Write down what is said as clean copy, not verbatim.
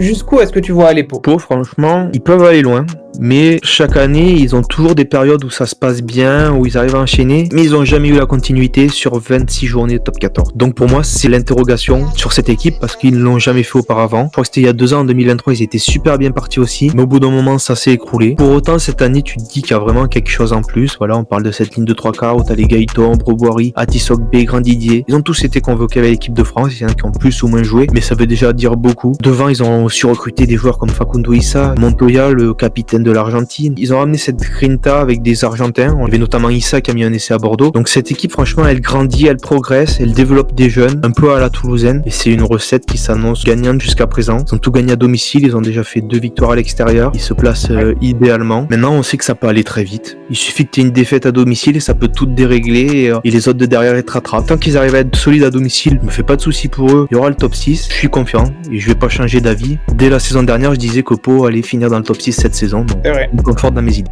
Jusqu'où est-ce que tu vois aller Pau? Pau, franchement, ils peuvent aller loin. Mais chaque année, ils ont toujours des périodes où ça se passe bien, où ils arrivent à enchaîner, mais ils n'ont jamais eu la continuité sur 26 journées de top 14. Donc pour moi, c'est l'interrogation sur cette équipe parce qu'ils ne l'ont jamais fait auparavant. Je crois que c'était il y a 2 ans, en 2023, ils étaient super bien partis aussi, mais au bout d'un moment, ça s'est écroulé. Pour autant, cette année, tu te dis qu'il y a vraiment quelque chose en plus. Voilà, on parle de cette ligne de 3 quarts où t'as les Gaëtan, Broboiry, Atisok B, Grand Didier. Ils ont tous été convoqués avec l'équipe de France, il y en a qui ont plus ou moins joué, mais ça veut déjà dire beaucoup. Devant, ils ont aussi recruté des joueurs comme Facundo Issa, Montoya, le capitaine de l'Argentine. Ils ont ramené cette grinta avec des Argentins. On avait notamment Issa qui a mis un essai à Bordeaux. Donc cette équipe, franchement, elle grandit, elle progresse, elle développe des jeunes, un peu à la toulousaine. Et c'est une recette qui s'annonce gagnante jusqu'à présent. Ils ont tout gagné à domicile, ils ont déjà fait 2 victoires à l'extérieur. Ils se placent idéalement. Maintenant, on sait que ça peut aller très vite. Il suffit que tu aies une défaite à domicile et ça peut tout dérégler et les autres de derrière être rattrapent. Tant qu'ils arrivent à être solides à domicile, je me fais pas de soucis pour eux. Il y aura le top 6. Je suis confiant et je vais pas changer d'avis. Dès la saison dernière, je disais que Pau allait finir dans le top 6 cette saison. Donc, C'est vrai. je me conforte dans mes idées.